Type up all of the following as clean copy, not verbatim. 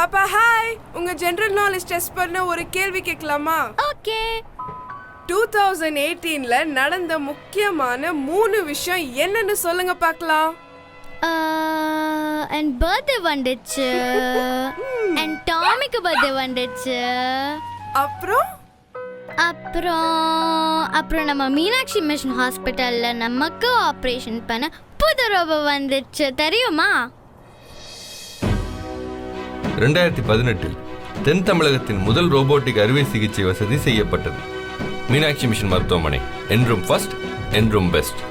பாப்பா ஹாய், உங்க general knowledge test பண்ண ஒரு கேள்வி கேட்கலாமா? ஓகே. 2018ல நடந்த முக்கியமான 3 விஷயம் என்னன்னு சொல்லுங்க பார்க்கலாம். என் பர்த்டே வந்துச்சு. என் டாமிக்கு பர்த்டே வந்துச்சு. அப்புறம் அப்புறம் நம்ம மீனாட்சி மிஷன் ஹாஸ்பிட்டல்ல நமக்கு ஆபரேஷன் பண்ண புது ரோபோ வந்துச்சு, தெரியுமா? 2018 தென் தமிழகத்தின் முதல் ரோபோட்டிக் அறுவை சிகிச்சை வசதி செய்யப்பட்டது. மீனாட்சி மிஷன் மருத்துவமனை, என்றும் ஃபர்ஸ்ட், என்றும் பெஸ்ட்.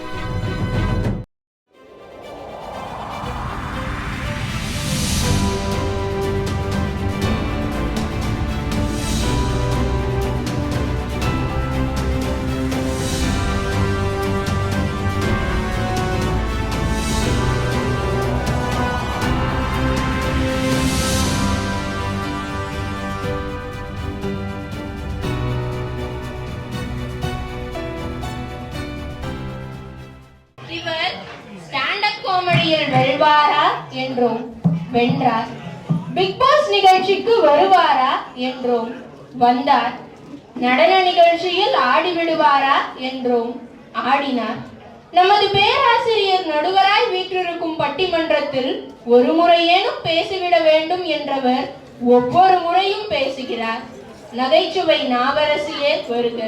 இவர் ஸ்டாண்டப் காமெடியில் வெல்வாரா என்றும் வென்றார். பிக் பாஸ் நிகழ்ச்சிக்கு வருவாரா என்றும் வந்தார். நடன நிகழ்ச்சியில் ஆடிவிடுவாரா என்றும் ஆடினார். நமது பேராசிரியர் நடுவராய் வீற்றிருக்கும் பட்டிமன்றத்தில் ஒரு முறையேனும் பேசிவிட வேண்டும் என்றவர் ஒவ்வொரு முறையும் பேசுகிறார். நகைச்சுவை நாவரசியே வருக,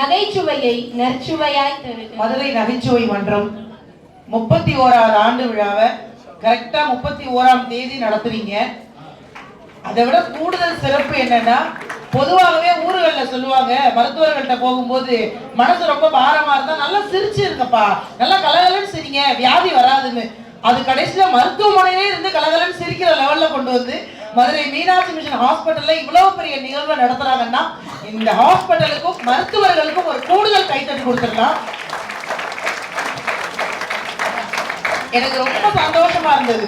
நகைச்சுவையை நற்சுவையாய் தருக. மதுரை நகைச்சுவை மன்றம் 31வது ஆண்டு விழாவை கரெக்டா 31ஆம் தேதி நடத்துவீங்க. அதை விட கூடுதல் சிறப்பு என்னன்னா, பொதுவாகவே ஊர்களில் சொல்லுவாங்க, மருத்துவர்கள்ட்ட போகும்போது மனசு ரொம்ப பாரமா இருந்தா நல்லா சிரிச்சு இருக்கப்பா, நல்லா கலகலன்னு சிரிங்க, வியாதி வராதுன்னு. அது கடைசியில மருத்துவமனையிலே இருந்து கலகலன்னு சிரிக்கிற லெவல்ல கொண்டு வந்து மதுரை மீனாட்சி மிஷன் ஹாஸ்பிட்டல்ல இவ்வளவு பெரிய நிகழ்வை நடத்துறாங்கன்னா, இந்த ஹாஸ்பிட்டலுக்கும் மருத்துவர்களுக்கும் ஒரு கூடுதல் கைத்தட்டி கொடுத்துடலாம். எனக்கு ரொம்ப சந்தோஷமா இருந்தது.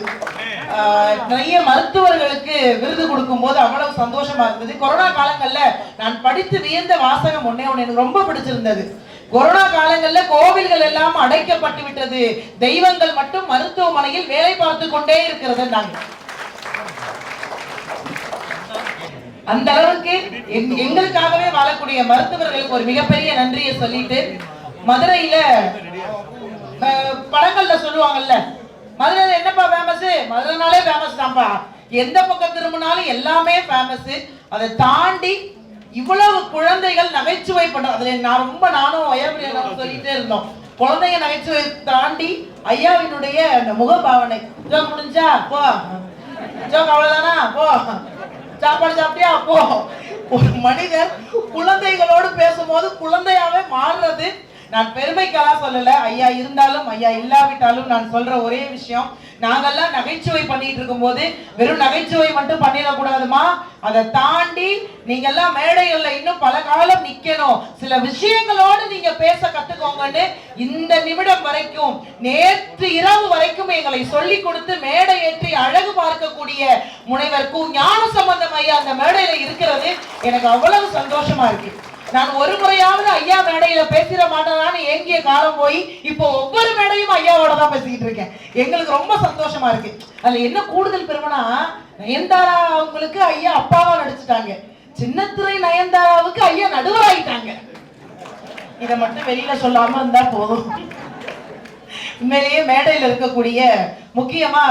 நிறைய மருத்துவர்களுக்கு விருது கொடுக்கும் போது அவ்வளவு சந்தோஷமா இருந்தது. கொரோனா காலங்கள்ல நான் படித்து வியந்த வாசகம் ஒண்ணே ஒண்ணு எனக்கு ரொம்ப பிடிச்சிருந்தது. கொரோனா காலங்கள்ல கோவில்கள் எல்லாம் அடைக்கப்பட்டு விட்டது, தெய்வங்கள் மட்டும் மருத்துவமனையில் வேலை பார்த்து கொண்டே இருக்கிறது. அந்த அளவுக்கு எங்களுக்காகவே வாழக்கூடிய மருத்துவர்களுக்கு ஒரு மிகப்பெரிய நன்றியை சொல்லிட்டு, மதுரையில படங்கள்ல சொல்லுவாங்கல்ல, மதுரையில என்னப்பா ஃபேமஸ், மதுரைனாலே ஃபேமஸ் தான்ப்பா, எந்த பக்கம் திரும்பினாலும் எல்லாமே ஃபேமஸ். அதை தாண்டி இவ்வளவு குழந்தைகள் நகைச்சுவை பண்ற, அதுல நானும் வயர்பிரியாலும் சொல்லிட்டே இருந்தோம். குழந்தைங்க நகைச்சுவை தாண்டி ஐயாவினுடைய அந்த முகபாவனை, ஜோக் முடிஞ்சா போ, ஜோக் அவ்வளவுதானா போ, சாப்பாடு சாப்பிட்டியா போ. ஒரு மனிதர் குழந்தைகளோடு பேசும்போது குழந்தையாவே மாறுறது நான் பெருமைக்கெல்லாம் சொல்லல. ஐயா இருந்தாலும் ஐயா இல்லாவிட்டாலும் நான் சொல்ற ஒரே விஷயம், நாங்கெல்லாம் நகைச்சுவை பண்ணிட்டு இருக்கும் போது வெறும் நகைச்சுவை மட்டும் பண்ணிடக்கூடாதுமா, அதை தாண்டி நீங்க எல்லாம் மேடைகள்ல இன்னும் பல காலம் நிக்கணும், சில விஷயங்களோடு நீங்க பேச கத்துக்கோங்கன்னு இந்த நிமிடம் வரைக்கும், நேற்று இரவு வரைக்கும் எங்களை சொல்லி கொடுத்து மேடை ஏற்றி அழகு பார்க்கக்கூடிய முனைவர் கு. ஞானசம்பந்தம் ஐயா அந்த மேடையில இருக்கிறது எனக்கு அவ்வளவு சந்தோஷமா இருக்கு. நான் ஒரு முறையாவது ஐயா மேடையில பேசிட மாட்டேனான்னு ஏங்கிய காலம் போய் இப்போ ஒவ்வொரு மேடையும் ஐயாவோட தான் பேசிக்கிட்டு இருக்கேன். எங்களுக்கு ரொம்ப சந்தோஷமா இருக்கு. அதுல என்ன கூடுதல் பெருமைனா, நயன்தாரா அவங்களுக்கு ஐயா அப்பாவா நடிச்சுட்டாங்க, சின்னத்திரை நயன்தாராவுக்கு ஐயா நடுவராயிட்டாங்க. இதை மட்டும் வெளியில சொல்லாம இருந்தா போதும். உண்மையிலேயே மேடையில் இருக்கக்கூடிய முக்கியமா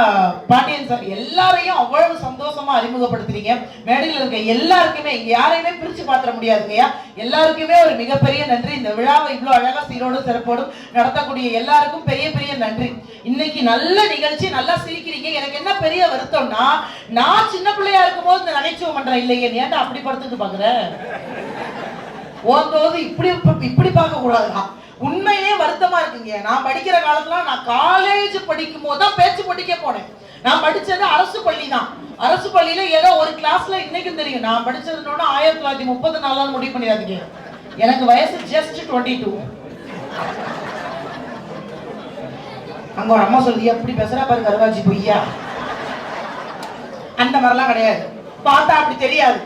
பாண்டியன் சார் எல்லாரையும் அவ்வளவு சந்தோஷமா அறிமுகப்படுத்துறீங்க. மேடையில் இருக்க எல்லாருக்குமே, இங்க யாரையுமே பிரிச்சு பாத்திர முடியாதுங்கய்யா, எல்லாருக்குமே ஒரு மிகப்பெரிய நன்றி. இந்த விழாவை இவ்வளவு அழகா சீரோடு சிறப்போடும் நடத்தக்கூடிய எல்லாருக்கும் பெரிய பெரிய நன்றி. இன்னைக்கு நல்ல நிகழ்ச்சி, நல்லா சிரிக்கிறீங்க. எனக்கு என்ன பெரிய வருத்தம்னா, நான் சின்ன பிள்ளையா இருக்கும் போது இந்த நகைச்சுவை மன்றம் இல்லையே, ஏன்டா அப்படி படுத்துட்டு பாக்குறேன், ஓந்தோது இப்படி பார்க்க கூடாதுதான். உண்மையிலே வருத்தமா இருக்குங்க. நான் படிக்கிற காலத்துல, நான் காலேஜ் படிக்கும் போது தான் பேச்சு போட்டிக்கே போனேன். நான் படிச்சது அரசு பள்ளி தான். அரசு பள்ளியில ஏதோ ஒரு கிளாஸ்ல, இன்னைக்கும் தெரியும் நான் படிச்சதுனோட 1934 முடிவு பண்ணிடாதீங்க, எனக்கு வயசு ஜஸ்ட் 22. அங்க ஒரு அம்மா சொல்லுது, எப்படி பேசுறா பாரு கருவாச்சி பொய்யா, அந்த மாதிரிலாம் கிடையாது, பார்த்தா அப்படி தெரியாது,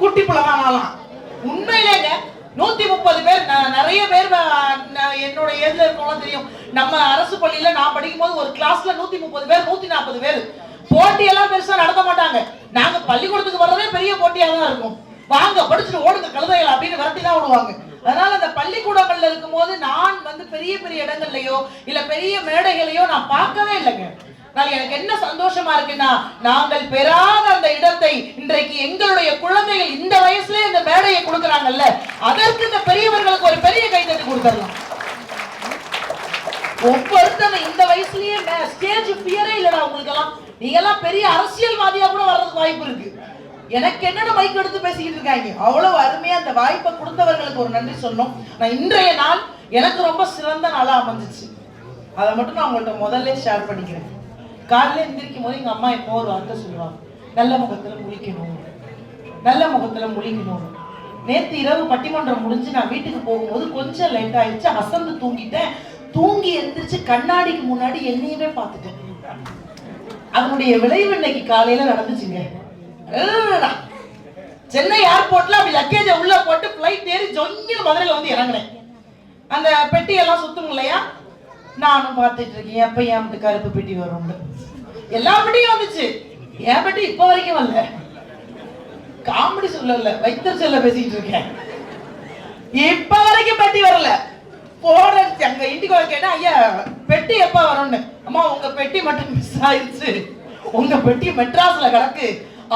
குட்டி புலகானாலாம். உண்மையிலேங்க 130 பேர், நிறைய பேர் என்னோட ஏஜ்ல இருக்கவங்க தெரியும். நம்ம அரசு பள்ளியில நான் படிக்கும் போது ஒரு கிளாஸ்ல 130 பேர் 140 பேர். போட்டி எல்லாம் பெருசா நடத்த மாட்டாங்க. நாங்க பள்ளிக்கூடத்துக்கு வர்றதே பெரிய போட்டியா தான் இருக்கும். வாங்க படிச்சுட்டு ஓடுங்க கழுதைகள் அப்படின்னு விரட்டி தான் விடுவாங்க. அதனால அந்த பள்ளிக்கூடங்கள்ல இருக்கும்போது நான் வந்து பெரிய பெரிய இடங்கள்லயோ இல்ல பெரிய மேடைகளையோ நான் பார்க்கவே இல்லைங்க. நான் எனக்கு என்ன சந்தோஷமா இருக்குன்னா, நாங்கள் பெறாத அந்த இடத்தை இன்றைக்கு எங்களுடைய குழந்தைகள் இந்த வயசுல இந்த மேடையை கொடுக்கறாங்கல்ல, அதற்கு இந்த பெரியவர்களுக்கு ஒரு பெரிய கைத்தட்டி கொடுத்துடலாம். ஒவ்வொருத்தரும் இந்த வயசுலயே ஸ்டேஜ் ஃபியரே இல்லடா உங்களுக்கு எல்லாம். நீங்க எல்லாம் பெரிய அரசியல்வாதியா கூட வர்றதுக்கு வாய்ப்பு இருக்கு. எனக்கு என்னென்ன மைக் எடுத்து பேசிக்கிட்டு இருக்காங்க. அவ்வளவு அருமையா அந்த வாய்ப்பை கொடுத்தவர்களுக்கு ஒரு நன்றி சொல்லணும். நான் இன்றைய நாள் எனக்கு ரொம்ப சிறந்த நாளா அமைஞ்சிச்சு. அதை மட்டும் நான் உங்கள்கிட்ட முதல்ல ஷேர் பண்ணிக்கிறேன். காலையில எந்திரிக்கும் போது எங்க அம்மா எப்போ ஒரு வார்த்தை சொல்லுவாங்க, நல்ல முகத்துல முழிக்கணும், நல்ல முகத்துல முழிக்கணும். நேத்து இரவு பட்டிமன்றம் முடிஞ்சு நான் வீட்டுக்கு போகும்போது கொஞ்சம் லேட் ஆயிடுச்சு, அசந்து தூங்கிட்டேன். தூங்கி எந்திரிச்சு கண்ணாடிக்கு முன்னாடி என்னையவே பார்த்துட்டேன். அதனுடைய விளைவு இன்னைக்கு காலையில நடந்துச்சுங்க. சென்னை ஏர்போர்ட்ல அப்படி லக்கேஜை உள்ள போட்டு பிளைட் ஏறி ஜொங்கின்னு மதுரையில வந்து இறங்கினேன். அந்த பெட்டியெல்லாம் சுத்தும் இல்லையா, நானும் பார்த்துட்டு இருக்கேன் எப்ப என் வீட்டு கருப்பு பெட்டி வரும். எல்லா பெட்டியும் வந்துச்சு, என் பெட்டி இப்ப வரைக்கும் வரல. காமெடி சொல்லல, வைத்தர் சொல்ல பேசிட்டு இருக்கேன். இப்ப வரைக்கும் பெட்டி வரல. போறேன் அங்க இண்டிகோ கேட்டா, ஐயா பெட்டி எப்ப வரும்னு. அம்மா உங்க பெட்டி மட்டும் மிஸ் ஆயிடுச்சு, உங்க பெட்டி மெட்ராஸ்ல கிடக்கு,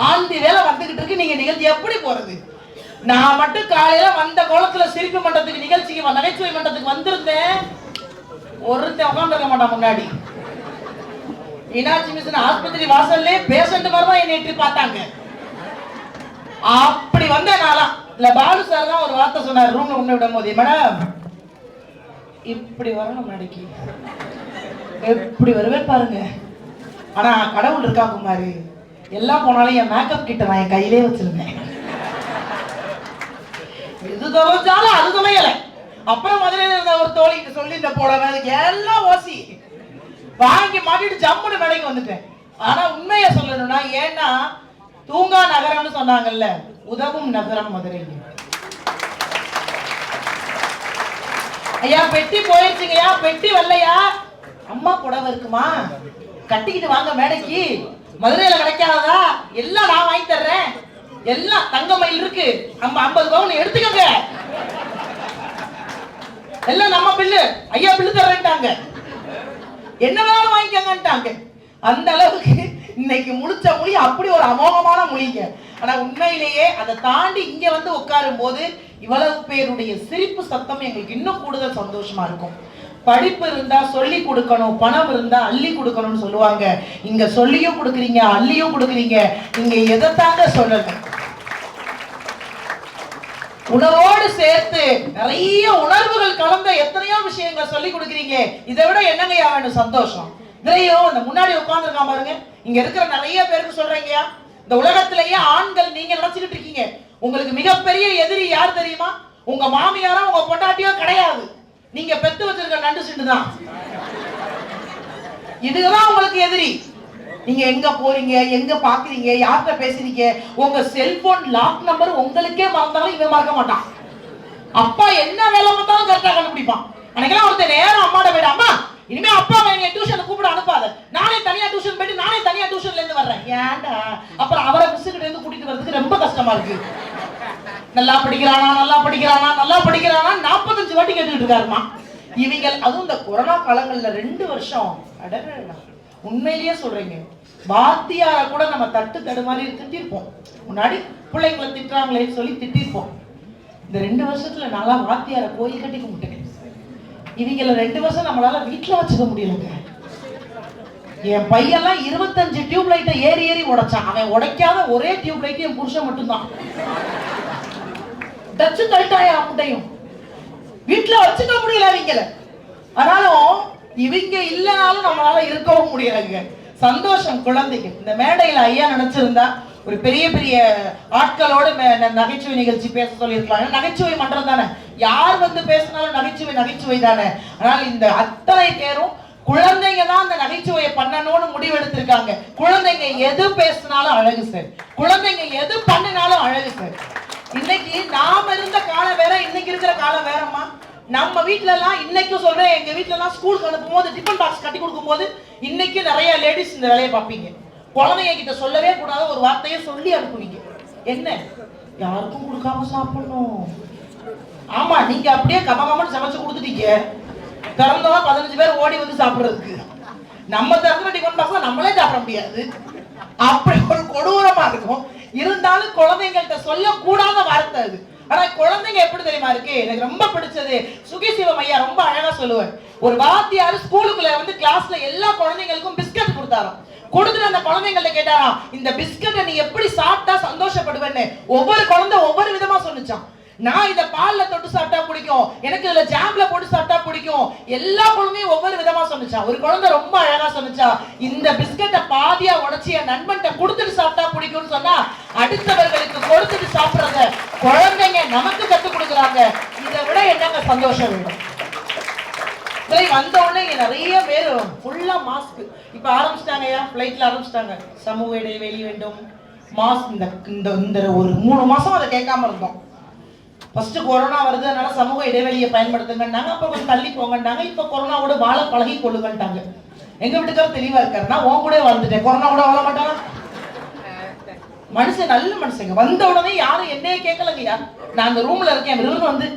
ஆண்டி வேலை வந்துகிட்டு இருக்கு, நீங்க நிகழ்ச்சி எப்படி போறது? நான் மட்டும் காலையில வந்த கோலத்துல சிரிப்பு மன்றத்துக்கு நிகழ்ச்சிக்கு நகைச்சுவை மன்றத்துக்கு வந்திருந்தேன். ஒருத்தன் உட்காந்துருக்க மாட்டான் முன்னாடி. மீனாட்சி மிஷன் ஆஸ்பத்திரி வாசல்ல பேஷண்ட் மாதிரி தான் என்னை எட்டி பார்த்தாங்க. அப்படி வந்த நாளா இல்ல, பாலு சார் தான் ஒரு வார்த்தை சொன்னார் ரூம்ல உன்னை விடும் போது, மேடம் இப்படி வரணும் மேடைக்கு, எப்படி வருவேன் பாருங்க. ஆனா கடவுள் இருக்கா குமாரி, எல்லாம் போனாலும் என் மேக்கப் கிட்ட நான் என் கையிலே வச்சிருந்தேன். இது தொலைச்சாலும் அது தொலையல. அப்புறம் மதுரையில இருந்த ஒரு தோழிக்கு சொல்லி இந்த போடவே எல்லாம் ஓசி வாங்கி மாட்டிட்டு ஜம்முன்னு மேடைக்கு வந்துட்டேன். ஆனா உண்மையை சொல்லணும்னா, ஏன்னா தூங்கா நகரம்னு சொன்னாங்கல்ல, உதவும் நகரம் மதுரை. ஐயா பெட்டி போயிடுச்சுங்கய்யா, பெட்டி வரலையா, அம்மா புடவை இருக்குமா கட்டிக்கிட்டு வாங்க மேடைக்கு, மதுரையில கிடைக்காததா, எல்லாம் நான் வாங்கி தர்றேன், எல்லாம் தங்க மயில் இருக்கு, 50 பவுன் எடுத்துக்கோங்க, எல்லாம் நம்ம பில்லு, ஐயா பில்லு தர்றேன்ட்டாங்க, என்ன வேணாலும் வாங்கிக்கங்கன்ட்டாங்க. அந்த அளவுக்கு இன்னைக்கு முழிச்ச மொழி அப்படி ஒரு அமோகமான மொழிங்க. ஆனா உண்மையிலேயே அதை தாண்டி இங்க வந்து உட்காரும் போது இவ்வளவு பேருடைய சிரிப்பு சத்தம் எங்களுக்கு இன்னும் கூடுதல் சந்தோஷமா இருக்கும். படிப்பு இருந்தா சொல்லி கொடுக்கணும், பணம் இருந்தா அள்ளி கொடுக்கணும்னு சொல்லுவாங்க. இங்க சொல்லியும் கொடுக்குறீங்க, அள்ளியும் கொடுக்குறீங்க. நீங்க எதைத்தாங்க சொல்லல, உணவோடு சேர்த்து நிறைய உணர்வுகள் கலந்த எத்தனையோ விஷயங்களை சொல்லி கொடுக்குறீங்க. இதை விட என்னங்கய்யா வேணும் சந்தோஷம்? இதுலயும் இந்த முன்னாடி உட்கார்ந்துருக்கான் பாருங்க, இங்க இருக்கிற நிறைய பேருக்கு சொல்றீங்கயா, இந்த உலகத்திலேயே ஆண்கள் நீங்க நினைச்சுக்கிட்டு இருக்கீங்க, உங்களுக்கு மிகப்பெரிய எதிரி யார் தெரியுமா? உங்க மாமியாரோ உங்க பொண்டாட்டியோ கிடையாது, நீங்க பெத்து வச்சிருக்க நண்டு சிண்டு தான். இதுதான் உங்களுக்கு எதிரி. நீங்க எங்க போறீங்க, எங்க பாக்குறீங்க, யார்கிட்ட பேசுறீங்க, உங்க செல்போன் லாக் நம்பர் உங்களுக்கே மறந்தாலும் இவன் மறக்க மாட்டான். அப்பா என்ன வேலை பார்த்தாலும் கரெக்டா கண்டுபிடிப்பான். அன்னைக்கெல்லாம் ஒருத்தர் நேரம் அம்மாட போயிடு, அம்மா இனிமே அப்பா என்னை டியூஷன் கூப்பிட அனுப்பாத, நானே தனியா டியூஷன் போயிட்டு நானே தனியா டியூஷன்ல இருந்து வர்றேன். ஏன்டா அப்புறம் அவரை மிஸ்ஸுக்கிட்ட இருந்து கூட்டிட்டு வர்றதுக்கு ரொம்ப கஷ்டமா இருக்கு. நல்லா படிக்கிறானா நல்லா படிக்கிறானா நல்லா படிக்கிறானா 45 வாட்டி கேட்டுக்கிட்டு இருக்காருமா இவங்க. அதுவும் இந்த கொரோனா காலங்கள்ல 2 வருஷம் அடடா, உண்மையிலேயே சொல்றீங்க, வாத்தியார கூட நம்ம தட்டு தடுமாறி திட்டிருப்போம். முன்னாடி பிள்ளைங்களை திட்டுறாங்களேன்னு சொல்லி திட்டிருப்போம். இந்த 2 வருஷத்துல நல்லா வாத்தியார கோயில் கட்டி கும்பிட்டேன். இவங்கள 2 வருஷம் நம்மளால வீட்டுல வச்சுக்க முடியலங்க. என் பையெல்லாம் 25 டியூப் லைட்டை ஏறி ஏறி உடைச்சான். அவன் உடைக்காத ஒரே டியூப் லைட் என் புருஷன் மட்டும்தான். டச்சு கழட்டாயா முட்டையும் வீட்டுல வச்சுக்க முடியல இவங்கள. ஆனாலும் இவங்க இல்லைனாலும் நம்மளால இருக்கவும் முடியலங்க. சந்தோஷம் குழந்தைகள். இந்த மேடையில ஐயா நினைச்சிருந்தா ஒரு பெரிய பெரிய ஆட்களோட நகைச்சுவை நிகழ்ச்சி பேச சொல்லியிருக்கலாம். நகைச்சுவை மன்றம் தானே, யார் வந்து பேசினாலும் நகைச்சுவை நகைச்சுவை தானே. ஆனால் இந்த அத்தனை பேரும் குழந்தைங்க தான் அந்த நகைச்சுவையை பண்ணணும்னு முடிவெடுத்திருக்காங்க. குழந்தைங்க எது பேசினாலும் அழகு சார், குழந்தைங்க எது பண்ணினாலும் அழகு சார். இன்னைக்கு நாம இருந்த காலம் வேற, இன்னைக்கு இருக்கிற காலம் வேறம்மா. நம்ம வீட்டுல எல்லாம் இன்னைக்கு சொல்றேன், எங்க வீட்டுல எல்லாம் ஸ்கூலுக்கு அனுப்பும் போது டிஃபன் பாக்ஸ் கட்டி கொடுக்கும் போது இன்னைக்கு நிறைய லேடிஸ் இந்த வேலையை பார்ப்பீங்க. குழந்தைங்க கிட்ட சொல்லவே கூடாத ஒரு வார்த்தையை சொல்லி அனுப்புவீங்க. என்ன? யாருக்கும் கொடுக்காம சாப்பிடணும். ஆமா, நீங்க அப்படியே கமகமன்னு சமைச்சு கொடுத்துட்டீங்க. திறந்தவா 15 பேர் ஓடி வந்து சாப்பிடுறதுக்கு. நம்ம திறந்து வெட்டி கொண்டு பார்த்தா நம்மளே சாப்பிட முடியாது. அப்படி ஒரு கொடூரமா இருக்கும். இருந்தாலும் குழந்தைங்கள்ட்ட சொல்லக்கூடாத வார்த்தை அது. ஆனா குழந்தைங்க எப்படி தெரியுமா இருக்கு? எனக்கு ரொம்ப பிடிச்சது சுகி சிவம் ஐயா ரொம்ப அழகா சொல்லுவார். ஒரு வாத்தியார் ஸ்கூலுக்குள்ள வந்து கிளாஸ்ல எல்லா குழந்தைங்களுக்கும் பிஸ்கட் கொடுத்தாராம். கொடுத்துட்டு அந்த குழந்தைங்கள்ட்ட கேட்டாராம், இந்த பிஸ்கட்டை நீ எப்படி சாப்பிட்டா சந்தோஷப்படுவேன்னு. ஒவ்வொரு குழந்தை ஒவ்வொரு விதமா சொன்னிச்சான். நான் இதை பால்ல தொட்டு சாப்பிட்டா பிடிக்கும், எனக்கு இதுல ஜாம்ல போட்டு சாப்பிட்டா பிடிக்கும். எல்லா குழந்தையும் ஒவ்வொரு விதமா சொன்னிச்சான். ஒரு குழந்தை ரொம்ப அழகா சொன்னிச்சா, இந்த பிஸ்கட்டை பாதியா உடைச்சி என் நண்பன்ட்ட கொடுத்துட்டு சாப்பிட்டா பிடிக்கும்னு சொன்னா, அடுத்தவர்களுக்கு கொடுத்துட்டு சாப்பிடுறத குழந்தைங்க நமக்கு கத்துக் கொடுக்குறாங்க. இதை விட என்னங்க சந்தோஷம் வேணும்? வந்த உடனே நிறைய பேர் ஃபுல்லா மாஸ்க் இப்ப ஆரம்பிச்சிட்டாங்க. பிளைட்ல ஆரம்பிச்சிட்டாங்க. சமூக இடைவெளி வேண்டும், மாஸ்க். இந்த ஒரு 3 மாசம் அதை கேட்காம இருந்தோம். ஃபர்ஸ்ட் கொரோனா வருது, அதனால சமூக இடைவெளியை பயன்படுத்துங்கன்னாங்க. அப்ப கொஞ்சம் தள்ளி போங்கன்னாங்க. இப்ப கொரோனாவோட வாழ பழகி கொள்ளுங்கட்டாங்க. எங்க வீட்டுக்காரர் தெளிவா இருக்காரு, நான் உன் கூட வாழ்ந்துட்டேன், கொரோனா கூட வாழ மாட்டாங்க. மனுஷன் நல்ல மனுஷங்க. வந்த உடனே யாரும் என்னையே கேட்கலங்கய்யா. நான் அந்த ரூம்ல இருக்கேன், விருது வந்து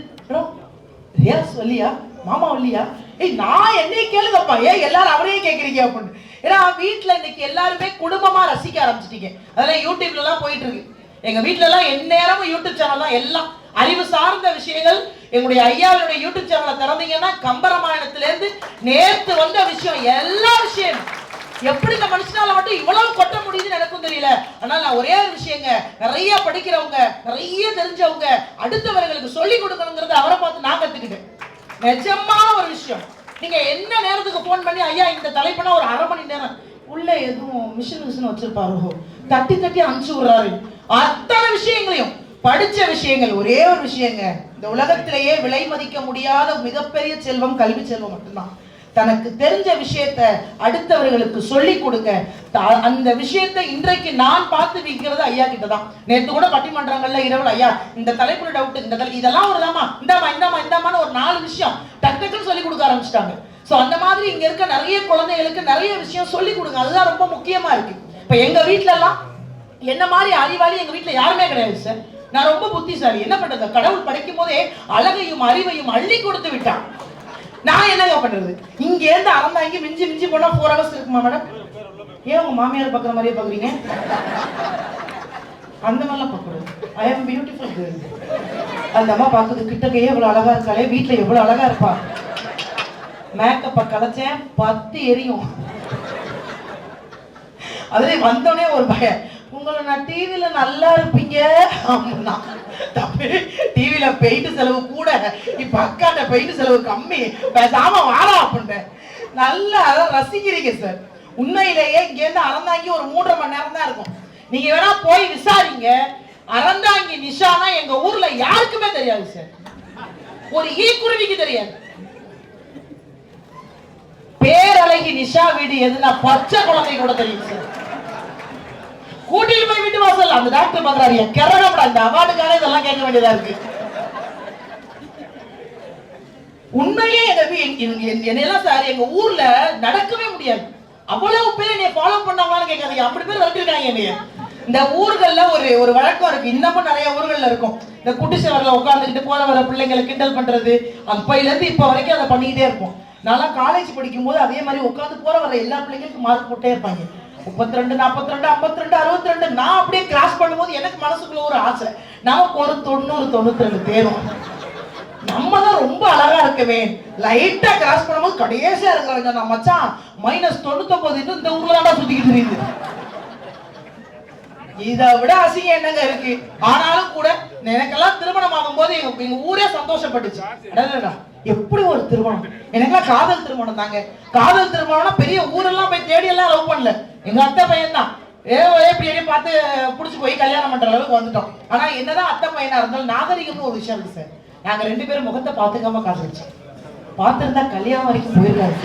ரியா சொல்லியா, மாமா இல்லையா, ஏய் நான் என்னையே கேளுங்கப்பா, ஏன் எல்லாரும் அவரையே கேட்கறீங்க அப்படின்னு. ஏன்னா வீட்டுல இன்னைக்கு எல்லாருமே குடும்பமா ரசிக்க ஆரம்பிச்சிட்டீங்க. அதெல்லாம் யூடியூப்ல எல்லாம் போயிட்டு இருக்கு. எங்க வீட்டுல எல்லாம் எந்நேரமும் யூடியூப் சேனல் தான். எல்லாம் அறிவு சார்ந்த விஷயங்கள். எங்களுடைய ஐயாவுடைய யூடியூப் சேனலை திறந்தீங்கன்னா கம்பராமாயணத்துல இருந்து நேத்து வந்த விஷயம், எல்லா விஷயம். எப்படி இந்த மனுஷனால மட்டும் இவ்வளவு கொட்ட முடியுதுன்னு எனக்கும் தெரியல. ஆனால் நான் ஒரே ஒரு விஷயங்க, நிறைய படிக்கிறவங்க, நிறைய தெரிஞ்சவங்க அடுத்தவர்களுக்கு சொல்லி கொடுக்கணுங்கிறது அவரை பார்த்து நான் கத்துக்கிட்டேன். நிஜமான ஒரு விஷயம். நீங்க என்ன நேரத்துக்கு போன் பண்ணி, ஐயா இந்த தலைப்புனா ஒரு 1/2 மணி நேரம் உள்ள எதுவும் மிஷின் வச்சிருப்பாரோ, தட்டி தட்டி அனுப்பிச்சு விடுறாரு. அத்தனை விஷயங்களையும் படிச்ச விஷயங்கள். ஒரே ஒரு விஷயங்க, இந்த உலகத்திலேயே விலை மதிக்க முடியாத மிகப்பெரிய செல்வம் கல்வி செல்வம் மட்டும்தான். தனக்கு தெரிஞ்ச விஷயத்த அடுத்தவர்களுக்கு சொல்லி கொடுங்க. அந்த விஷயத்தை இன்றைக்கு நான் பார்த்து விற்கிறது ஐயா கிட்டதான். நேற்று கூட பட்டிமன்றங்கள்ல இரவு, ஐயா இந்த தலைப்புல டவுட், இந்த இதெல்லாம் ஒரு தாமா, இந்தாமான்னு ஒரு 4 விஷயம் டக்குன்னு சொல்லி கொடுக்க ஆரம்பிச்சிட்டாங்க. சோ அந்த மாதிரி இங்க இருக்க நிறைய குழந்தைகளுக்கு நிறைய விஷயம் சொல்லி கொடுங்க. அதுதான் ரொம்ப முக்கியமா இருக்கு. இப்ப எங்க வீட்டுல எல்லாம் என்ன மாதிரி அறிவாளி எங்க வீட்டுல யாருமே கிடையாது சார். நான் ரொம்ப புத்திசாலி. என்ன பண்றது, கடவுள் படைக்கும் போதே அழகையும் அறிவையும் அள்ளி கொடுத்து விட்டான். நான் என்னங்க பண்றது? இங்க இருந்து அறந்தாங்கி மிஞ்சி போனா 4 hours இருக்குமா மேடம்? ஏன் உங்க மாமியார் பாக்குற மாதிரியே பாக்குறீங்க? அந்த மாதிரிலாம் பாக்குறது. ஐ ஆம் பியூட்டிஃபுல் கேர்ள். அந்த அம்மா பாக்குறது கிட்டக்கையே இவ்வளவு அழகா இருக்காளே, வீட்டுல எவ்வளவு அழகா இருப்பா. மேக்கப்ப கலைச்சேன் 10 எரியும். அதுல வந்தோடனே ஒரு பயம், உங்களை நான் டிவில நல்லா இருப்பீங்க அப்படின்னா. தப்பு, டிவில பெயிண்ட் செலவு கூட, இப்ப அக்காட்ட பெயிண்ட் செலவு கம்மி, பேசாம வாரா அப்படின்ட்டு நல்லா ரசிக்கிறீங்க சார். உண்மையிலேயே இங்க இருந்து அறந்தாங்கி ஒரு 3.5 மணி நேரம் தான் இருக்கும். நீங்க வேணா போய் விசாரிங்க. அறந்தாங்கி நிஷானா எங்க ஊர்ல யாருக்குமே தெரியாது சார். ஒரு ஈக்குருவிக்கு தெரியாது. பேரழகி நிஷா வீடு எதுனா பச்சை குழந்தை கூட தெரியும் சார். கூட்டிட்டு போய் வீட்டு வாசல் அந்த டாக்டர் பாக்குறாரு, கிரகப்படா இந்த அவார்டுக்காக இதெல்லாம் கேட்க வேண்டியதா இருக்கு. உண்மையே என்னெல்லாம் சார் எங்க ஊர்ல நடக்கவே முடியாது. அவ்வளவு பேர் என்னைய ஃபாலோ பண்ணாங்களான்னு கேட்காதீங்க, அப்படி பேர் வளர்த்திருக்காங்க என்னைய. இந்த ஊர்கள்ல ஒரு வழக்கம் இருக்கு, இன்னமும் நிறைய ஊர்கள்ல இருக்கும். இந்த குட்டி சேவர்ல உட்காந்துக்கிட்டு போற வர பிள்ளைங்களை கிண்டல் பண்றது, அப்பையில இருந்து இப்ப வரைக்கும் அதை பண்ணிக்கிட்டே இருப்போம். நான் காலேஜ் படிக்கும் போது அதே மாதிரி உட்காந்து போற வர எல்லா பிள்ளைங்களுக்கும் மார்க் போட்டே இருப்பாங்க. 32, 42, 52, 62. நான் அப்படியே கிராஸ் பண்ணும்போது எனக்கு மனசுக்குள்ள ஒரு ஆசை, நமக்கு ஒரு 90, 92 தேரும். நம்ம தான் ரொம்ப அழகா இருக்கவே. லைட்டா கிராஸ் பண்ணும்போது கடைசியா இருக்கிறவங்க நான் மச்சான் -99 இந்த ஊர்ல தான் சுத்திக்கிட்டு தெரியுது. இதை விட அசிங்கம் என்னங்க இருக்கு? ஆனாலும் கூட எனக்கெல்லாம் திருமணம் ஆகும் போது எங்க ஊரே சந்தோஷப்பட்டுச்சு. எப்படி ஒரு திருமணம், எனக்கெல்லாம் காதல் திருமணம் தாங்க. காதல் திருமணம்னா பெரிய ஊரெல்லாம் போய் தேடி எல்லாம் லவ் பண்ணல. எங்க அத்தை பையன் தான் எப்படி பார்த்து புடிச்சு போய் கல்யாணம் பண்ற அளவுக்கு வந்துட்டோம். ஆனா என்னதான் அத்தை பையனா இருந்தாலும் நாகரிகம்னு ஒரு விஷயம் இருக்கு சார். நாங்க 2 பேரும் முகத்தை பாத்துக்காம காதலிச்சோம். பார்த்திருந்தா கல்யாணம் வரைக்கும் போயிருக்காரு.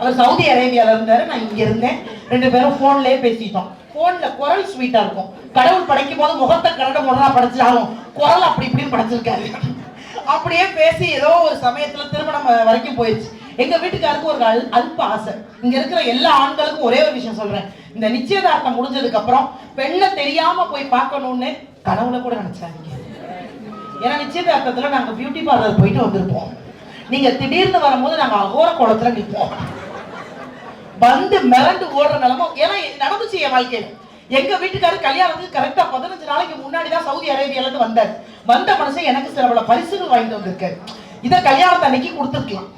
அவர் சவுதி அரேபியால இருந்தாரு, நான் இங்க இருந்தேன். 2 பேரும் போன்லயே பேசிட்டோம். போன்ல குரல் ஸ்வீட்டா இருக்கும். கடவுள் படைக்கும் போது முகத்தை கரண்ட முடனா படைச்சாலும் குரல் அப்படி இப்படின்னு படைச்சிருக்காரு. அப்படியே பேசி ஏதோ ஒரு சமயத்துல திருமணம் வரைக்கும் போயிடுச்சு. எங்க வீட்டுக்காருக்கு ஒரு அல்ப ஆசை, இங்க இருக்கிற எல்லா ஆண்களுக்கும் ஒரே ஒரு விஷயம் சொல்றேன். இந்த நிச்சயதார்த்தம் முடிஞ்சதுக்கு அப்புறம் பெண்ணை தெரியாம போய் பார்க்கணும்னு கனவுல கூட நினைச்சாதீங்க. ஏன்னா நிச்சயதார்த்தத்துல நாங்க பியூட்டி பார்லர் போயிட்டு வந்திருப்போம். நீங்க திடீர்னு வரும்போது நாங்க அகோர குளத்துல நிற்போம். வந்து மிரண்டு ஓடுற நிலமோ. ஏன்னா நடந்துச்சு என் வாழ்க்கையில. எங்க வீட்டுக்காரர் கல்யாணத்துக்கு கரெக்டா 15 நாளைக்கு முன்னாடி தான் சவுதி அரேபியால இருந்து வந்தார். வந்த மனுஷன் எனக்கு சில பல பரிசுகள் வாங்கிட்டு வந்திருக்காரு. இதை கல்யாணத்தை அன்னைக்கு கொடுத்துருக்கலாம்.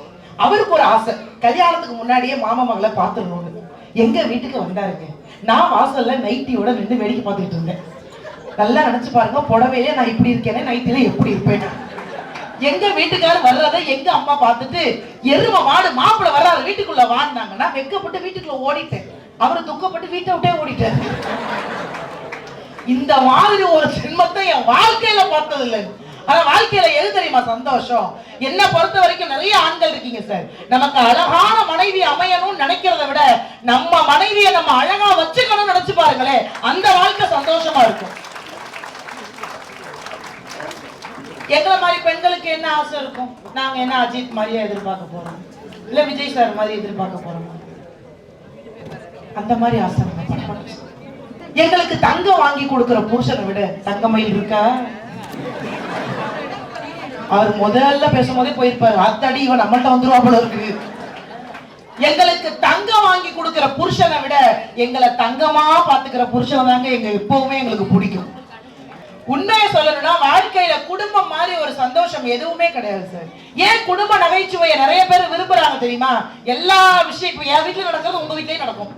அவருக்கு ஒரு ஆசை, கல்யாணத்துக்கு முன்னாடியே மாமா மகளை பார்த்துடணும்னு. எங்க வீட்டுக்கு வந்தாருங்க. நான் வாசல்ல நைட்டியோட நின்று வேடிக்கை பார்த்துட்டு இருந்தேன். நல்லா நினைச்சு பாருங்க, புடவையிலே நான் இப்படி இருக்கேனே, நைட்டில எப்படி இருப்பேன். எங்க வீட்டுக்காரர் வர்றதை எங்க அம்மா பார்த்துட்டு எரும மாடு மாப்பிள்ள வர்றாரு வீட்டுக்குள்ள வாடினாங்கன்னா வெக்கப்பட்டு வீட்டுக்குள்ள ஓடிட்டேன். அவரு துக்கப்பட்டு வீட்டை விட்டே ஓடிட்டாரு. இந்த மாதிரி ஒரு ஜென்மத்தை என் வாழ்க்கையில பார்த்தது இல்லை. ஆனா வாழ்க்கையில எது தெரியுமா சந்தோஷம்? என்ன பொறுத்த வரைக்கும் நிறைய ஆண்கள் இருக்கீங்க சார். நமக்கு அழகான மனைவி அமையணும்னு நினைக்கிறத விட நம்ம மனைவியை நம்ம அழகா வச்சுக்கணும்னு நினைச்சு பாருங்களேன், அந்த வாழ்க்கை சந்தோஷமா இருக்கும். எங்களை மாதிரி பெண்களுக்கு என்ன ஆசை இருக்கும்? நாங்க என்ன அஜித் மாதிரியா எதிர்பார்க்க போறோம், இல்ல விஜய் சார் மாதிரி எதிர்பார்க்க போறோம்? அந்த மாதிரி ஆசை எங்களுக்கு தங்கம் வாங்கி கொடுக்கிற புருஷனை விட தங்கமயில் இருக்கா? அவர் முதல்ல பேசும்போதே போயிருப்பாரு, அத்தடி இவன் நம்மள்ட்ட வந்துருவா போல இருக்கு. எங்களுக்கு தங்கம் வாங்கி கொடுக்கிற புருஷனை விட எங்களை தங்கமா பாத்துக்கிற புருஷனை தாங்க எங்க எப்பவுமே எங்களுக்கு பிடிக்கும். உண்மையை சொல்லணும்னா வாழ்க்கையில குடும்பம் மாதிரி ஒரு சந்தோஷம் எதுவுமே கிடையாது சார். ஏன் குடும்ப நகைச்சுவையை நிறைய பேர் விரும்புறாங்க தெரியுமா? எல்லா விஷயம் இப்ப என் வீட்டுல நடக்கிறது உங்க வீட்லயும் நடக்கும்.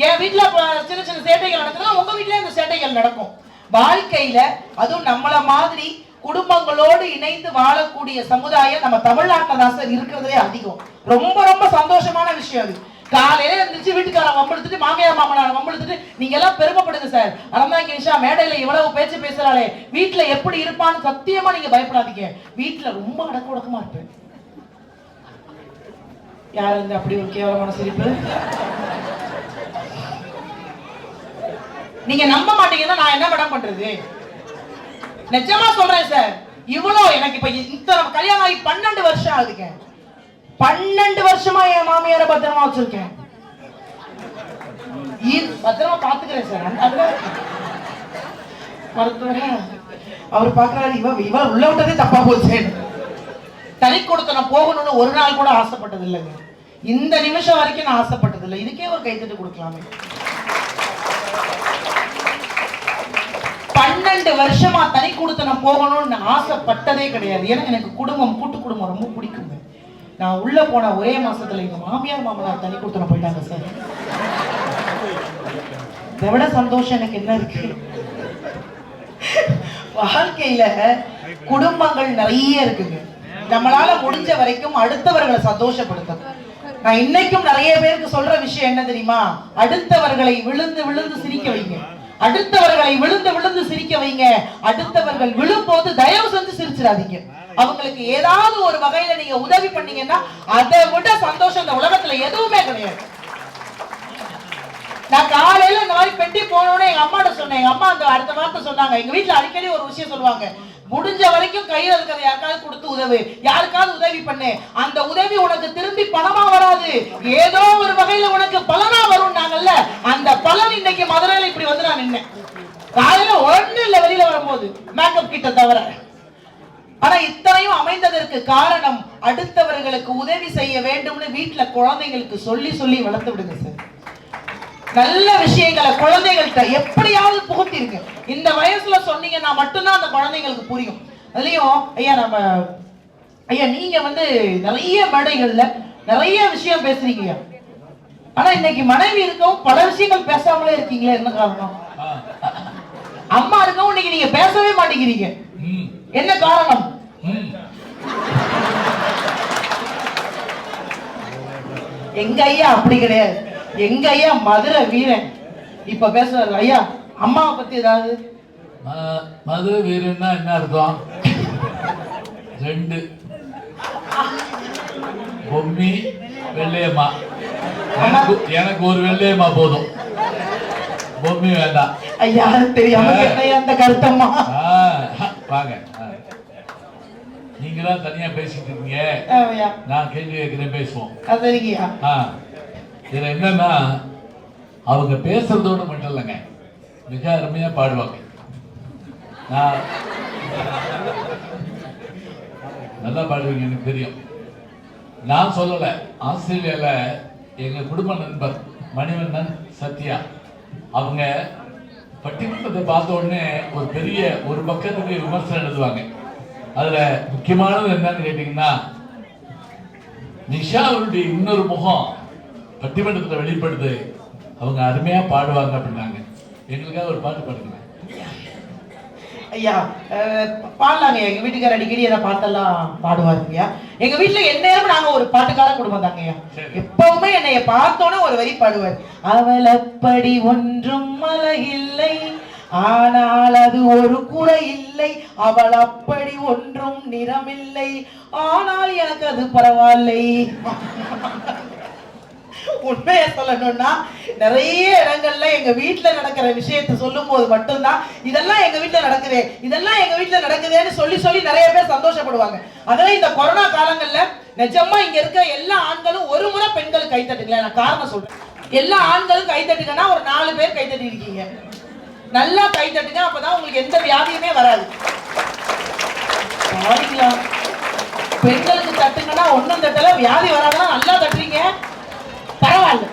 என் வீட்டுல சின்ன சின்ன சேட்டைகள் நடக்குதுன்னா உங்க வீட்லயும் இந்த சேட்டைகள் நடக்கும். வாழ்க்கையில அதுவும் நம்மள மாதிரி குடும்பங்களோடு இணைந்து வாழக்கூடிய சமுதாயம் நம்ம தமிழ்நாட்டில் தான் சார் இருக்கிறதுலே அதிகம். ரொம்ப ரொம்ப சந்தோஷமான விஷயம் அது. காலையில இருந்துச்சு வீட்டுக்காரன் வம்பெடுத்துட்டு மாமியார் மாமனார் வம்பெடுத்துட்டு நீங்க எல்லாம் பெருமைப்படுங்க சார். அறந்தாங்க நிஷா மேடையில இவ்வளவு பேச்சு பேசுறாளே, வீட்டுல எப்படி இருப்பான்னு சத்தியமா நீங்க பயப்படாதீங்க. வீட்டுல ரொம்ப அடக்க ஒடுக்கமா இருப்பேன். யாரு இருந்து அப்படி ஒரு கேவலமான சிரிப்பு? நீங்க நம்ப மாட்டீங்கன்னா நான் என்ன மேடம் பண்றது? நிஜமா சொல்றேன் சார். இவ்வளவு எனக்கு இப்ப இத்தனை கல்யாணம் ஆகி 12 வருஷம் ஆகுதுங்க. 12 வருஷமா என் மாமியார பத்திரமா வச்சிருக்கேன். பத்திரமா பாத்துக்கிறேன் சார். அவர் பாக்குறாரு, இவ உள்ள விட்டதே தப்பா போச்சு. தனி கொடுத்த நான் போகணும்னு ஒரு நாள் கூட ஆசைப்பட்டது இல்லைங்க. இந்த நிமிஷம் வரைக்கும் நான் ஆசைப்பட்டது இல்லை. இதுக்கே ஒரு கைத்தட்டு கொடுக்கலாமே. 12 வருஷமா தனி கொடுத்தனம் போகணும்னு ஆசைப்பட்டதே கிடையாது. ஏன்னா எனக்கு குடும்பம், கூட்டு குடும்பம் ரொம்ப பிடிக்குங்க. நான் உள்ள போன ஒரே மாசத்துல எங்க மாமியார் மாமனார் தனி கொடுத்தனம் போயிட்டாங்க சார். இதை விட சந்தோஷம் எனக்கு என்ன இருக்கு? வாழ்க்கையில குடும்பங்கள் நிறைய இருக்குங்க. நம்மளால முடிஞ்ச வரைக்கும் அடுத்தவர்களை சந்தோஷப்படுத்தும். நான் இன்னைக்கும் நிறைய பேருக்கு சொல்ற விஷயம் என்ன தெரியுமா? அடுத்தவர்களை விழுந்து விழுந்து சிரிக்க வைங்க. அடுத்தவர்களை விழுந்து விழுந்து சிரிக்க வைங்க. அடுத்தவர்கள் விழும்போது தயவு செஞ்சு சிரிச்சிடாதீங்க. அவங்களுக்கு ஏதாவது ஒரு வகையில நீங்க உதவி பண்ணீங்கன்னா அதை விட சந்தோஷம் இந்த உலகத்துல எதுவுமே கிடையாது. நான் காலையில இந்த மாதிரி பெட்டி போனோன்னு எங்க அம்மாட்ட சொன்னேன். எங்க அம்மா அந்த அடுத்த வார்த்தை சொன்னாங்க. எங்க வீட்டுல அடிக்கடி ஒரு விஷயம் சொல்லுவாங்க, முடிஞ்ச வரைக்கும் கையில இருக்கிறத யாருக்காவது கொடுத்து உதவு, யாருக்காவது உதவி பண்ணு. அந்த உதவி உனக்கு திரும்பி பணமா வராது, ஏதோ ஒரு வகையில உனக்கு பலனா வரும். நாங்கல்ல அந்த பலன் இன்னைக்கு மதுரையில இப்படி வந்து நான் நின்னேன். காலையில ஒண்ணு இல்ல வெளியில வரும்போது மேக்கப் கிட்ட தவிர. ஆனா இத்தனையும் அமைந்ததற்கு காரணம் அடுத்தவர்களுக்கு உதவி செய்ய வேண்டும்னு வீட்டுல குழந்தைங்களுக்கு சொல்லி சொல்லி வளர்த்து விடுங்க சார். நல்ல விஷயங்களை குழந்தைகள்கிட்ட எப்படியாவது புகுத்திருக்கு. இந்த வயசுல சொன்னீங்கன்னா மட்டும்தான் அந்த குழந்தைங்களுக்கு புரியும். அதுலயும் ஐயா நீங்க வந்து நிறைய மேடைகள்ல நிறைய விஷயம் பேசுறீங்க. ஆனா இன்னைக்கு மனைவி இருக்கவும் பல விஷயங்கள் பேசாமலே இருக்கீங்களே, என்ன காரணம்? அம்மா இருக்கவும் இன்னைக்கு நீங்க பேசவே மாட்டேங்கிறீங்க, என்ன காரணம்? எங்க ஐயா அப்படி கிடையாது. எங்க ஐயா மதுரை வீரன். இப்ப பேசுறாரு. ஐயா அம்மாவை பத்தி ஏதாவது? மதுரை வீரன்னா என்ன அர்த்தம்? 2 பொம்மி வெள்ளையம்மா. எனக்கு ஒரு வெள்ளையம்மா போதும், பொம்மி வேண்டாம். ஐயா தெரியாம அந்த கருத்தம்மா வாங்க. நீங்களாம் தனியா பேசிட்டு இருக்கீங்க, நான் கேள்வி கேட்கிறேன், பேசுவோம். இதுல என்னன்னா அவங்க பேசுறதோடு மட்டும் இல்லைங்க, மிக அருமையா பாடுவாங்க. நான் நல்லா பாடுவீங்க எனக்கு தெரியும். நான் சொல்லலை, ஆஸ்திரேலியால எங்க குடும்ப நண்பர் மணிவண்ணன் சத்யா அவங்க பட்டிமன்றத்தை பார்த்த உடனே ஒரு பெரிய ஒரு பக்கத்துக்கு விமர்சனம் எழுதுவாங்க. அதுல முக்கியமானது என்னன்னு கேட்டீங்கன்னா, நிஷா அவருடைய இன்னொரு முகம் பட்டிமன்றத்தில் வெளிப்படுது, அவங்க அருமையா பாடுவாங்க அப்படின்னாங்க. எங்களுக்காக ஒரு பாட்டு பாடுங்க ஐயா. பாடலாங்க. எங்க வீட்டுக்கார அடிக்கடி என்ன பாட்டெல்லாம் பாடுவாருங்கய்யா. எங்க வீட்டுல எந்நேரம் நாங்க ஒரு பாட்டுக்கார குடும்பம் தாங்கய்யா. எப்பவுமே என்னைய பார்த்தோன்னே ஒரு வரி பாடுவார். அவள் அப்படி ஒன்றும் மலை இல்லை, ஆனால் அது ஒரு குறை இல்லை. அவள் அப்படி ஒன்றும் நிறமில்லை, ஆனால் எனக்கு அது பரவாயில்லை. உண்மையை சொல்லணும்னா நிறைய இடங்கள்ல எங்க வீட்டுல நடக்கிற விஷயத்தை சொல்லும் போது மட்டும்தான் இதெல்லாம் எங்க வீட்டுல நடக்குது, இதெல்லாம் எங்க வீட்டுல நடக்குதுன்னு சொல்லி சொல்லி நிறைய பேர் சந்தோஷப்படுவாங்க. அதனால இந்த கொரோனா காலங்கள்ல நிஜமா இங்க இருக்க எல்லா ஆண்களும் ஒரு முறை பெண்களுக்கு கைத்தட்டுங்களேன். நான் காரணம் சொல்றேன். எல்லா ஆண்களும் கைத்தட்டுங்கன்னா ஒரு 4 பேர் கைத்தட்டி இருக்கீங்க. நல்லா கைத்தட்டுங்க, அப்பதான் உங்களுக்கு எந்த வியாதியுமே வராது. பெண்களுக்கு தட்டுங்கன்னா ஒன்னும் தட்டல, வியாதி வராதுன்னா நல்லா தட்டுறீங்க, பரவாயில்ல.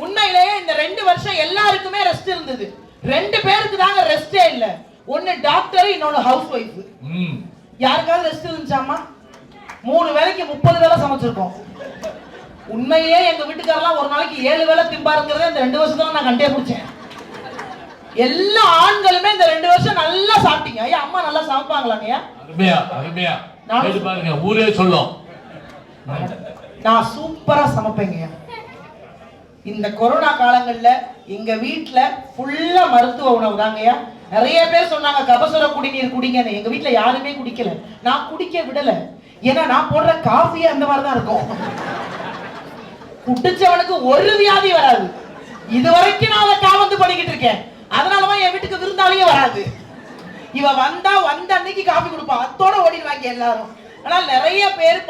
உண்மையிலேயே இந்த 2 வருஷம் எல்லாருக்குமே ரெஸ்ட் இருந்தது. 2 பேருக்கு தாங்க ரெஸ்டே இல்ல. ஒன்னு டாக்டர், இன்னொன்னு ஹவுஸ் ஒய்ஃப். யாருக்காவது ரெஸ்ட் இருந்துச்சாமா? 3 வேளைக்கு 30 வேளை சமைச்சிருக்கோம். உண்மையிலேயே எங்க வீட்டுக்காரெல்லாம் ஒரு நாளைக்கு 7 வேளை திம்பாருங்கிறத இந்த 2 வருஷத்துல நான் கண்டே பிடிச்சேன். எல்லா ஆண்களுமே இந்த 2 வருஷம் நல்லா சாப்பிட்டீங்க. ஐயா அம்மா நல்லா சமைப்பாங்களாங்க? அருமையா அருமையா பாருங்க, ஊரே சொல்லும். நான் சூப்பரா சமைப்பேங்க. இந்த கொரோனா காலங்கள்ல எங்க வீட்டுல ஃபுல்லா மருத்துவ உணவு தாங்கய்யா. நிறைய பேர் சொன்னாங்க கபசுர குடிநீர் குடிங்கன்னு. எங்க வீட்டுல யாருமே குடிக்கல, நான் குடிக்க விடல. ஏன்னா நான் போடுற காஃபியே அந்த மாதிரிதான் இருக்கும். குடிச்சவனுக்கு ஒரு வியாதி வராது. இதுவரைக்கும் நான் அதை காவந்து பண்ணிக்கிட்டு இருக்கேன். அதனாலதான் என் வீட்டுக்கு விருந்தாளியே வராது. இவ வந்த அன்னைக்கு காஃபி கொடுப்பா, அத்தோட ஓடிடுவாங்க எல்லாரும். ஆனா நிறைய பேர்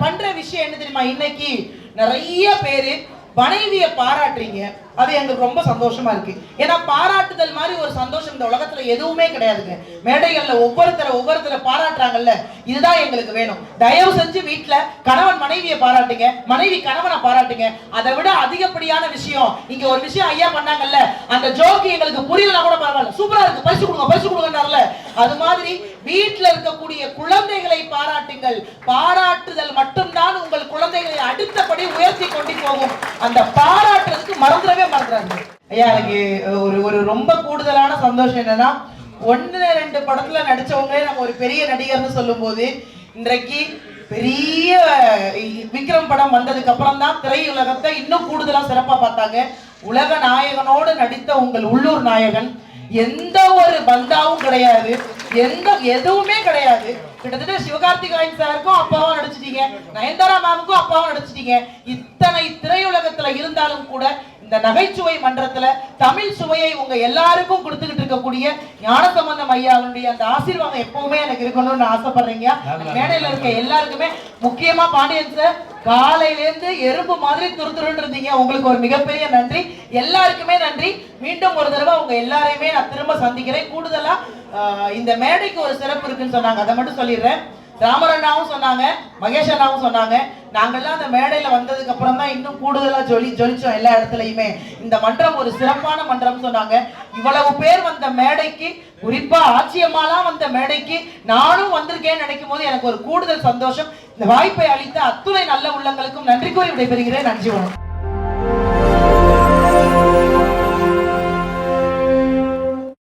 பண்ற விஷயம் என்ன தெரியுமா? இன்னைக்கு நிறைய பேரு மனைவியை பாராட்டுறீங்க. அது எங்களுக்கு ரொம்ப சந்தோஷமா இருக்கு. ஏன்னா பாராட்டுதல் மாதிரி ஒரு சந்தோஷம் இந்த உலகத்துல எதுவுமே கிடையாதுங்க. மேடைகள்ல ஒவ்வொருத்தரை பாராட்டுறாங்கல்ல, இதுதான் எங்களுக்கு வேணும். தயவு செஞ்சு வீட்டுல கணவன் மனைவியை பாராட்டுங்க, மனைவி கணவனை பாராட்டுங்க. அதை விட அதிகப்படியான விஷயம், இங்க ஒரு விஷயம் ஐயா பண்ணாங்கல்ல, அந்த ஜோக்கு எங்களுக்கு புரியலனா கூட பரவாயில்ல, சூப்பரா இருக்கு, பரிசு கொடுங்கன்னார்ல, அது மாதிரி வீட்டுல இருக்கக்கூடிய குழந்தைகளை பாராட்டுங்கள். பாராட்டுதல் மட்டும்தான் உங்கள் குழந்தைகளை அடுத்தபடி உயர்த்தி கொண்டு போகும். அந்த பாராட்டுறதுக்கு மறந்துடவே மறந்துறாங்க. ஐயா எனக்கு ஒரு ரொம்ப கூடுதலான சந்தோஷம் என்னன்னா, 1-2 படத்துல நடிச்சவங்களே நம்ம ஒரு பெரிய நடிகர்னு சொல்லும் போது, இன்றைக்கு பெரிய விக்ரம் படம் வந்ததுக்கு அப்புறம் தான் திரையுலகத்தை இன்னும் கூடுதலா சிறப்பா பார்த்தாங்க. உலக நாயகனோடு நடித்த உங்கள் உள்ளூர் நாயகன், எந்த ஒரு பந்தாவும் கிடையாது, எதுவுமே கிடையாது. கிட்டத்தட்ட சிவகார்த்திகேயன் சாருக்கும் அப்பாவும் நடிச்சிட்டீங்க, நயன்தாரா மேமுக்கும் அப்பாவும் நடிச்சிட்டீங்க. இத்தனை திரையுலகத்துல இருந்தாலும் கூட இந்த நகைச்சுவை மன்றத்துல தமிழ் சுவையை உங்க எல்லாருக்கும் கொடுத்துக்கிட்டு இருக்கக்கூடிய ஞானசம்பந்தம் ஐயாவுடைய அந்த ஆசீர்வாதம் எப்பவுமே எனக்கு இருக்கணும்னு ஆசைப்படுறீங்க. மேடையில இருக்க எல்லாருக்குமே, முக்கியமா பாண்டியன் சார், காலையில இருந்து எறும்பு மாதிரி துருத்துருன்னு இருந்தீங்க. உங்களுக்கு ஒரு மிகப்பெரிய நன்றி. எல்லாருக்குமே நன்றி. மீண்டும் ஒரு தடவை உங்க எல்லாரையுமே நான் திரும்ப சந்திக்கிறேன். கூடுதலா இந்த மேடைக்கு ஒரு சிறப்பு இருக்குன்னு சொன்னாங்க, அதை மட்டும் சொல்லிடுறேன். ராமரண்ணாவும் சொன்னாங்க, மகேஷ் அண்ணாவும் சொன்னாங்க. நாங்கெல்லாம் அந்த மேடையில வந்ததுக்கு அப்புறம் தான் இன்னும் கூடுதலா ஜொலிச்சோம் எல்லா இடத்துலயுமே. இந்த மன்றம் ஒரு சிறப்பான மன்றம் சொன்னாங்க. இவ்வளவு பேர் வந்த மேடைக்கு, குறிப்பா ஆட்சியம்மாலாம் வந்த மேடைக்கு நானும் வந்திருக்கேன்னு நினைக்கும் போது எனக்கு ஒரு கூடுதல் சந்தோஷம். இந்த வாய்ப்பை அளித்த அத்துணை நல்ல உள்ளங்களுக்கும் நன்றி கூறி விடைபெறுகிறேன். நன்றி.